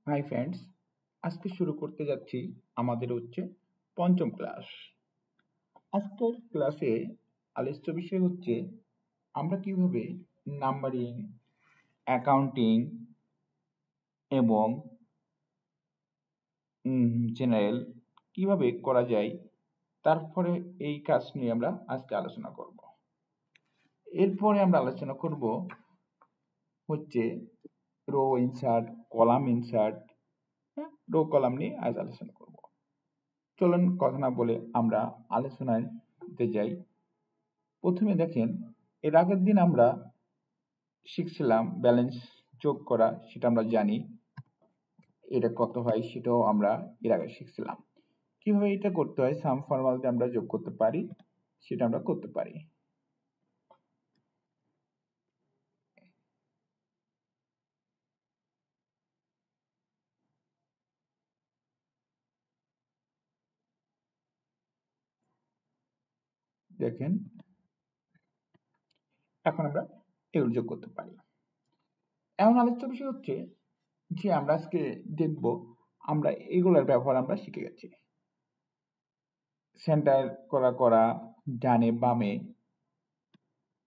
Hi friends, আজকে শুরু করতে যাচ্ছি আমাদের পঞ্চম ক্লাস। আজকের ক্লাসে আলোচ্য বিষয় আমরা কিভাবে নাম্বারিং, অ্যাকাউন্টিং এবং জেনারেল কিভাবে করা যায়, তারপরে এই কাজ নিয়ে আমরা আজকে আলোচনা করব। এরপরে আমরা আলোচনা করব row insert, column insert, row column নিয়ে আজ আলোচনা করব। চলুন কথা না বলে আমরা আলোচনায় যাই। প্রথমে দেখেন, এর আগের দিন আমরা শিখছিলাম ব্যালেন্স যোগ করা, সেটা আমরা জানি। এটা কত হয় সেটাও আমরা এর আগে শিখছিলাম। কিভাবে এটা করতে হয়, সাম ফর্মুলা দিয়ে আমরা যোগ করতে পারি, সেটা আমরা করতে পারি। দেখেন, এখন আমরা এগুলো যোগ করতে পারি। এমন আলোচ্য বিষয় যে আমরা আজকে দেখব, আমরা এগুলোর ব্যবহার আমরা শিখে গেছি। সেন্টার করা, ডানে বামে,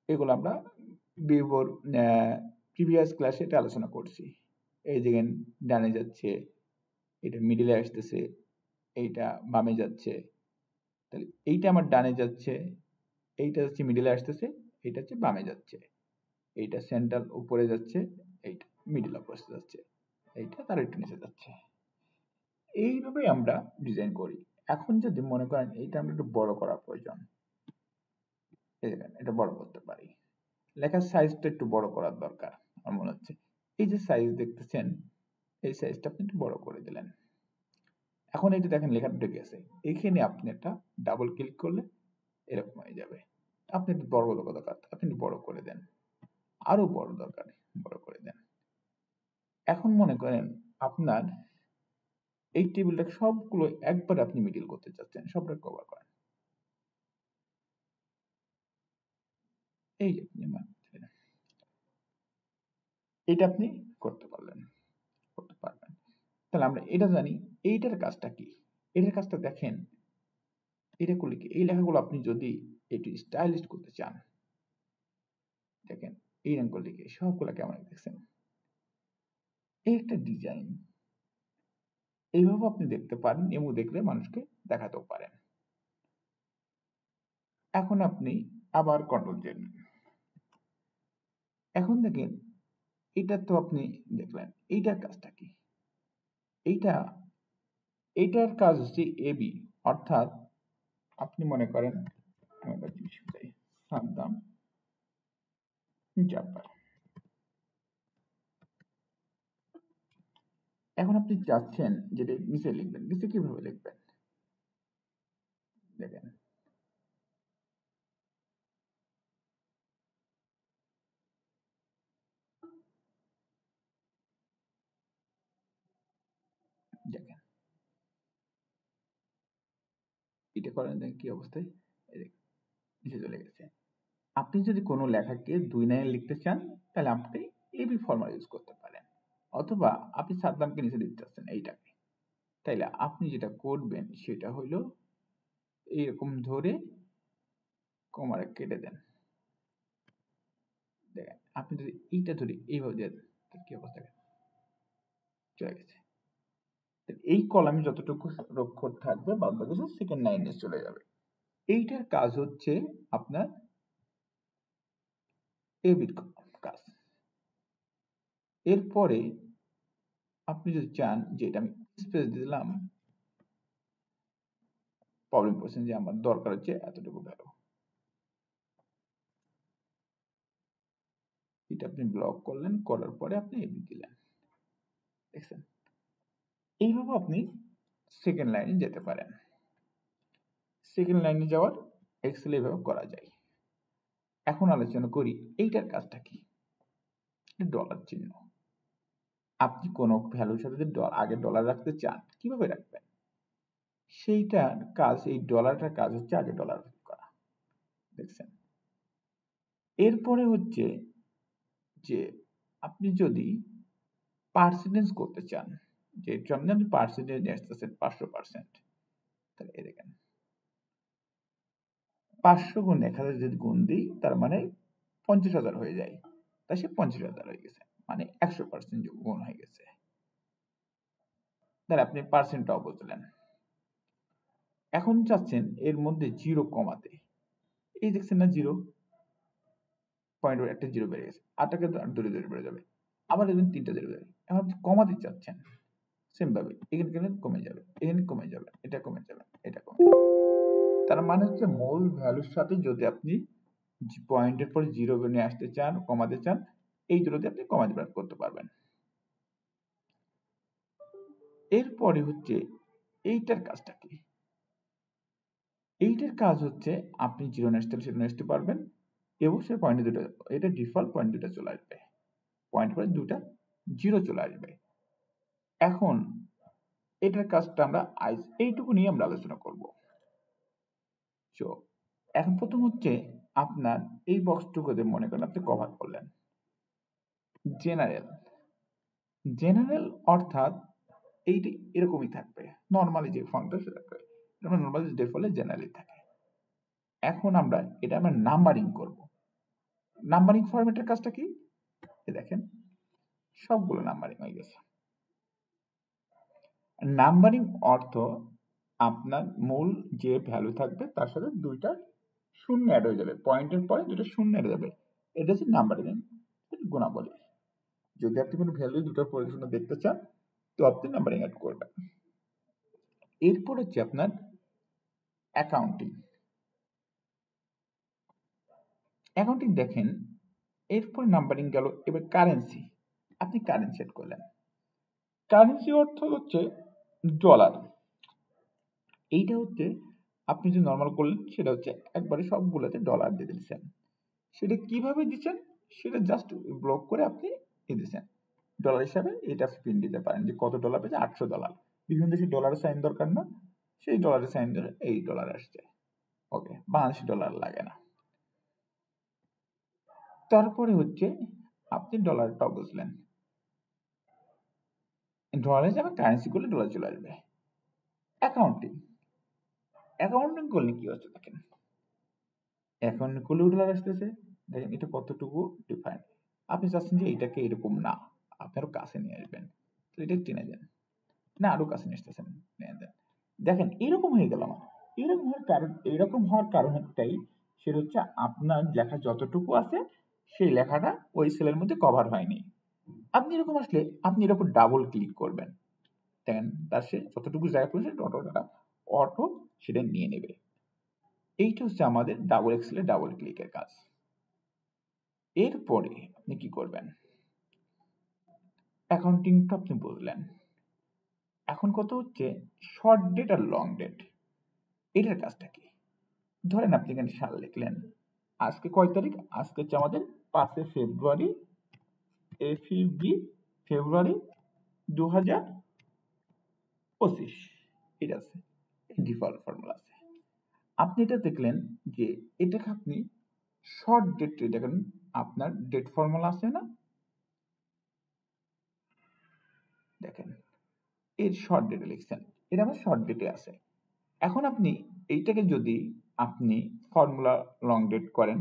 এগুলো আমরা প্রিভিয়াস ক্লাসে এটা আলোচনা করছি। এই দেখেন, ডানে যাচ্ছে, এটা মিডিলে আসতেছে, এইটা বামে যাচ্ছে। তাহলে এইটা আমার ডানে যাচ্ছে, এইটা হচ্ছে মিডিলে আসতেছে, এইটা হচ্ছে বামে যাচ্ছে। এইটা সেন্ট্রাল উপরে যাচ্ছে, এইটা মিডিল অপরে যাচ্ছে, এইটা তার একটু নিচে যাচ্ছে। এইভাবে আমরা ডিজাইন করি। এখন যদি মনে করেন এইটা আমরা একটু বড় করা প্রয়োজন, এই দেখেন, এটা বড় করতে পারি। লেখার সাইজটা একটু বড় করার দরকার আমার মনে হচ্ছে। এই যে সাইজ দেখতেছেন, এই সাইজটা আপনি একটু বড় করে দিলেন। এখন এই যে দেখেন, লেখাটা ঢুকে গেছে। এখানে আপনি একটা ডাবল ক্লিক করলে এরকম হয়ে যাবে। আপনি একটু বড় দরকার, আপনি একটু বড় করে দেন, আরো বড় দরকার, বড় করে দেন। এখন মনে করেন আপনার এই টেবিলটা সবগুলো একবার আপনি মিডিল করতে চাচ্ছেন, সবটা কভার করেন। এই যে এটা আপনি করতে পারলেন, করতে পারবেন। তাহলে আমরা এটা জানি, এইটার কাজটা কি। এটার কাজটা দেখেন, এটা করলে কি, এই লেখাগুলো আপনি যদি একটু স্টাইলিশ করতে চান, দেখেন এই রকম করলে কি সবগুলা কেমন দেখছেন। এই একটা ডিজাইন, এইভাবে আপনি দেখতে পারেন এবং দেখলে মানুষকে দেখাতেও পারেন। এখন আপনি আবার কন্ট্রোল জেড। এখন দেখেন, এটা তো আপনি দেখলেন, এইটার কাজটা কি। এইটার কাজ হচ্ছে এবি, অর্থাৎ আপনি মনে করেন সাদ্দাম জাফর। এখন আপনি চাচ্ছেন যেটা নিচে লিখবেন, নিচে কিভাবে লিখবেন দেখেন। দেখেন এটা করেন, দেখেন কি অবস্থায় নিচে চলে গেছে। আপনি যদি কোনো লেখাকে 2 লাইনে লিখতে চান, তাহলে আপনি এবি ফরম্যাট ইউজ করতে পারেন। অথবা আপনি সাদ্দামকে নিচে দিতে চাচ্ছেন এইটাকে, তাইলে আপনি যেটা করবেন সেটা হলো এইরকম ধরে কমারে কেটে দেন। দেখেন, আপনি যদি এইটা ধরে এইভাবে দেন, কি অবস্থা চলে গেছে। এই কলামে যতটুকু অক্ষর থাকবে, বাদ বাকি সব সেকেন্ড লাইনে চলে যাবে। এইটার কাজ হচ্ছে আপনার এবির কাজ। এরপরে আপনি যদি চান যে এটা আমি স্পেস দিলাম, প্রবলেম করছেন যে আমার দরকার হচ্ছে এতটুকু ভ্যালু, এটা আপনি ব্লক করলেন, করার পরে আপনি এবি দিলেন। দেখছেন, এইভাবে আপনি সেকেন্ড লাইনে যেতে পারেন। সেকেন্ড লাইনে যাওয়ার এক্সেল এভাবে করা যায়। এখন আলোচনা করি এইটার কাজটা কি। ডলার চিহ্ন, আপনি কোনো ভ্যালুর সাথে যদি আগে ডলার রাখতে চান, কিভাবে রাখবেন সেইটার কাজ। এই ডলারটার কাজ হচ্ছে আগে ডলার করা, দেখছেন। এরপরে হচ্ছে যে আপনি যদি পার্সেন্টেজ করতে চান, যে সামনে আপনি পার্সেন্টেজ নিয়ে আসতেছেন 500%, তাহলে এই দেখেন 500 গুণ 1000 যদি গুণ দিই তার মানে 50,000 হয়ে যায়, তাই সে 50,000 হয়ে গেছে, মানে 100% গুণ হয়ে গেছে। তাহলে আপনি পার্সেন্টটাও বুঝলেন। এখন চাচ্ছেন এর মধ্যে জিরো কমাতে, এই দেখছেন না জিরো পয়েন্ট, একটা জিরো বেড়ে গেছে, আটটাকে দুটো জিরো বেড়ে যাবে, আবার দেখবেন তিনটা জিরো বেড়ে, এখন আপনি কমাতে চাচ্ছেন সেম ভাবে, এখানে গেলে কমে যাবে, এখানে কমে যাবে, এটা কমে যাবে, এটা কমে যাবে। তার মানে হচ্ছে মূল ভ্যালুর সাথে যদি আপনি পয়েন্টের পরে জিরো নিয়ে আসতে চান, কমাতে চান, এই দুটোতে আপনি কমাতে করতে পারবেন। এরপরে হচ্ছে এইটার কাজটা কি? এইটার কাজ হচ্ছে আপনি জিরো নিয়ে আসতে সেটা নিয়ে আসতে পারবেন, এবং সে পয়েন্টে দুটো, এটা ডিফল্ট পয়েন্ট দুটো চলে আসবে, পয়েন্ট পরে দুটা জিরো চলে আসবে। এখন এটার কাজটা আমরা আজ এইটুকু নিয়ে আমরা আলোচনা করব। তো এখন প্রথম হচ্ছে আপনার এই বক্সটুকুতে মনে করেন আপনি কভার করলেন জেনারেল, জেনারেল অর্থাৎ এইটি এরকমই থাকবে, নর্মালি যে ফন্টটা সেটা থাকবে, নর্মালি ডিফল্টে জেনারেল থাকে। এখন আমরা এটা আমরা নাম্বারিং করব। নাম্বারিং ফরম্যাটের কাজটা কি দেখেন, সবগুলো নাম্বারিং হয়ে গেছে। নাম্বারিং অর্থ আপনার মূল যে ভ্যালু থাকবে তার সাথে দুইটা শূন্য অ্যাড হয়ে যাবে, পয়েন্টের পরে দুটো শূন্য অ্যাড হয়ে যাবে, এটা হচ্ছে নাম্বারিং গুণাবলী। যদি আপনি কোনো ভ্যালু দুটোর পরে শূন্য দেখতে চান তো আপনি নাম্বারিং অ্যাড করবেন। এরপর হচ্ছে আপনার অ্যাকাউন্টিং। অ্যাকাউন্টিং দেখেন, এরপর নাম্বারিং গেল, এবার কারেন্সি, আপনি কারেন্সি অ্যাড করলেন। কারেন্সি অর্থ হচ্ছে ডলার। এইটা হচ্ছে আপনি যে নর্মাল করলেন সেটা হচ্ছে একবারে সবগুলোতে ডলার দিয়ে দিচ্ছেন। সেটা কিভাবে দিচ্ছেন সেটা জাস্ট ব্লক করে আপনি দিচ্ছেন ডলার হিসাবে, এটা প্রিন্ট দিতে পারেন যে কত ডলার পেয়েছে, $800। বিভিন্ন দেশে ডলারের সাইন দরকার না, সেই ডলারের সাইন ধরে এই ডলার আসছে, ওকে, বাংলাদেশি ডলার লাগে না। তারপরে হচ্ছে আপনি ডলারটাও বুঝলেন, ডলার হিসাবে কারেন্সি করলে ডলার চলে আসবে। অ্যাকাউন্টিং, অ্যাকাউন্টিং করলে কি হচ্ছে দেখেন, অ্যাকাউন্টিং করলে ডলার আসতেছে, দেখেন এটা কতটুকু ডিফারেন্ট। আপনি চাচ্ছেন যে এটাকে এরকম না, আপনি আরো কাছে নিয়ে আসবেন, তো এটা টেনে দেন, না আরো কাছে নিয়ে আসতেছেন, নিয়ে দেন, দেখেন এরকম হয়ে গেল আমার। এরকম হওয়ার কারণ একটাই, সেটা হচ্ছে আপনার লেখা যতটুকু আছে সেই লেখাটা ওই সেলের মধ্যে কভার হয়নি। আপনি এরকম আসলে আপনি এর উপর ডাবল ক্লিক করবেন, দেখেন তার সে যতটুকু জায়গা পড়েছে অটো সেটা নিয়ে নেবে। এইটা হচ্ছে আমাদের ডাবল এক্সেলের ডাবল ক্লিকের কাজ। এরপরে আপনি কি করবেন, অ্যাকাউন্টিংটা আপনি বুঝলেন। এখন কত হচ্ছে শর্ট ডেট আর লং ডেট, এটার কাজটা কি? ধরেন আপনি এখানে সাল লিখলেন, আজকে কয় তারিখ, আজকে হচ্ছে আমাদের 5 ফেব্রুয়ারি, এফইবি ফেব্রুয়ারি 2025, এটা আছে, ডিফল্ট ফর্মুলা আছে। আপনি এটা দেখলেন যে এটাকে আপনি শর্ট ডেট, দেখেন আপনার ডেট ফর্মুলা আছে না, দেখেন এর শর্ট ডেটে লিখছেন, এটা আমার শর্ট ডেটে আছে। এখন আপনি এইটাকে যদি আপনি ফর্মুলা লং ডেট করেন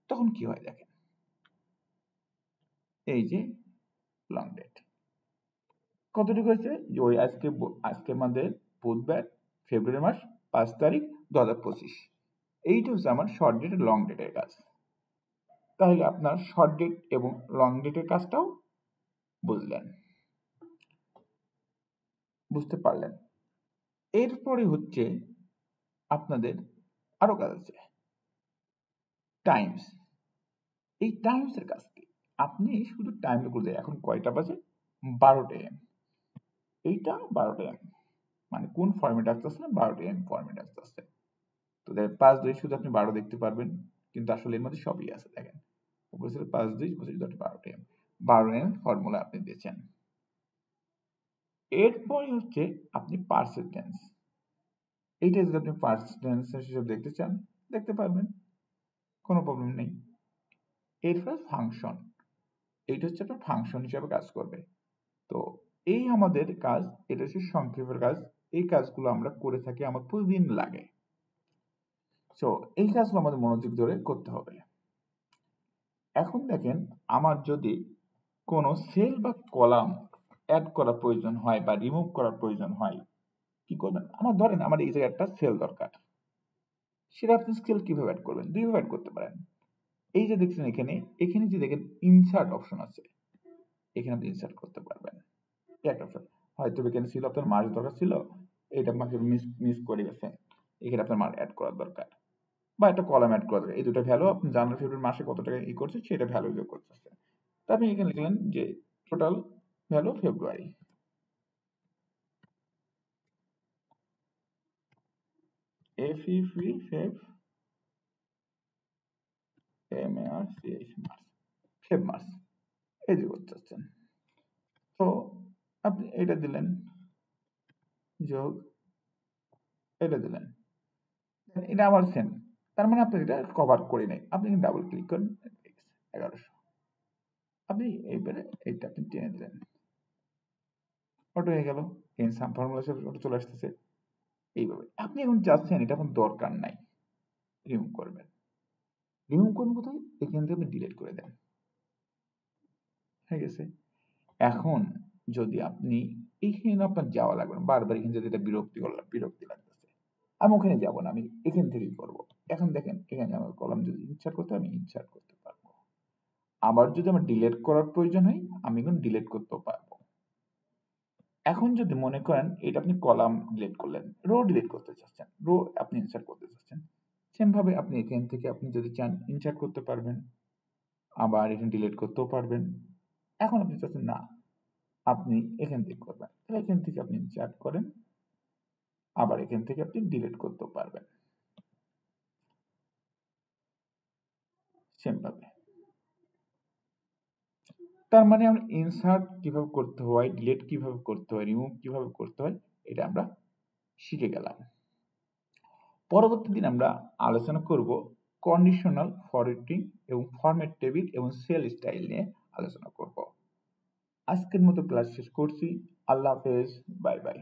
তখন কি হয় দেখেন, এই যে লং ডেট কতটুকু হয়েছে, যে ওই আজকে আমাদের বুধবার, ফেব্রুয়ারি মাস 5 তারিখ 2025, এইটা হচ্ছে আমার শর্ট ডেট লং ডেটের কাজ। তাহলে আপনার শর্ট ডেট এবং লং ডেটের কাজটাও বুঝলেন, বুঝতে পারলেন। এরপরে হচ্ছে আপনাদের আরো কাজ আছে, টাইমস। এই টাইমস এর কাজ কি, আপনি শুধু টাইম করতে, এখন কয়টা বাজে, 12টা AM, এইটা 12টা AM, মানে কোন ফরম্যাট আসতেছে, 12টা AM ফরম্যাট আসতেছে। তো দেখেন 5-2 শুধু আপনি 12 দেখতে পারবেন, কিন্তু আসলে এর মধ্যে সবই আছে, দেখেন উপরে ছিল 5-2 12টা AM, 12 AM ফর্মুলা আপনি দিয়েছেন। এরপরে হচ্ছে আপনি পার্সেন্টেজ, এইটা যদি আপনি পার্সেন্টেজ হিসেবে দেখতে চান দেখতে পারবেন, কোনো প্রবলেম নেই। এরপর ফাংশন, এইটা হচ্ছে আপনার ফাংশন হিসেবে কাজ করবে। তো এই আমাদের কাজ, এটা হচ্ছে সংক্ষেপের কাজ। এই কাজগুলো আমরা করে থাকি, আমার প্রতিদিন লাগে। সো এই কাজগুলো আমাদের মনোযোগ ধরে করতে হবে। এখন দেখেন, আমার যদি কোনো সেল বা কলাম অ্যাড করার প্রয়োজন হয় বা রিমুভ করার প্রয়োজন হয়, কি করবেন? আমার ধরেন আমার এই জায়গায় একটা সেল দরকার, সেটা আপনি সেল কিভাবে অ্যাড করবেন? দুইভাবে অ্যাড করতে পারেন। এই যে দেখছেন এখানে, এখানে যে দেখেন ইনসার্ট অপশন আছে, এখানে আপনি ইনসার্ট করতে পারবেন। একটা অপশন, হয়তো এখানে ছিল আপনার মার্ক দরকার ছিল, এটা আপনাকে মিস করে গেছে, এখানে আপনার মার্ক অ্যাড করার দরকার, বা একটা কলাম অ্যাড করা দরকার। এই দুটো ভ্যালু আপনি জানুয়ারি ফেব্রুয়ারি মাসে কত টাকা করছে সেটা ভ্যালু যোগ করতেছে। তা আপনি এখানে লিখলেন যে total value February, F E ফি Feb, M A R C H March, Feb March, এই যে করতে চাচ্ছেন। তো আপনি এটা দিলেন, যোগ, এটা দিলেন, এটা আবার সেম। তার মানে আপনি এটা কভার করে নেই, আপনি ডাবল ক্লিক করেন, 1100, আপনি এইবারে এইটা আপনি টেনে দিলেন, অটো হয়ে গেল। এন সাম ফর্মুলা চলে আসতেছে। এইভাবে আপনি এখন চাচ্ছেন এটা এখন দরকার নাই, রিমুভ করবেন। রিমুভ করবেন কোথায়? এখান থেকে আপনি ডিলিট করে দেন, হয়ে গেছে। এখন যদি আপনি এইখানে আপনার যাওয়া লাগবে না, বারবার এখানে যদি এটা বিরক্তি লাগতেছে, আমি ওখানে যাব না, আমি এখান থেকেই করব। এখন দেখেন এখানে আমার কলাম যদি ইনসার্ট করতে, আমি ইনসার্ট করতে পারবো। আবার যদি আমার ডিলিট করার প্রয়োজন হয়, আমি এখন ডিলিট করতেও পারবো। এখন যদি মনে করেন এটা আপনি কলাম ডিলিট করলেন, রো ডিলিট করতে চাচ্ছেন, রো আপনি ইনসার্ট করতে চাচ্ছেন, সেম ভাবে আপনি এখান থেকে আপনি যদি চান ইনসার্ট করতে পারবেন, আবার এখানে ডিলিট করতেও পারবেন। এখন আপনি চাচ্ছেন না, আপনি এখান থেকে করবেন, তাহলে এখান থেকে আপনি ইনসার্ট করেন, আবার এখান থেকে আপনি ডিলিট করতেও পারবেন, সেম ভাবে। তার মানে আমরা ইনসার্ট কিভাবে করতে হয়, ডিলিট কিভাবে করতে হয়, রিমুভ কিভাবে করতে হয়, এটা আমরা শিখে গেলাম। পরবর্তী দিন আমরা আলোচনা করব কন্ডিশনাল ফরম্যাটিং এবং ফরম্যাট টেবিল এবং সেল স্টাইল নিয়ে আলোচনা করব। আজকের মতো ক্লাস শেষ করছি। আল্লাহ হাফেজ, বাই বাই।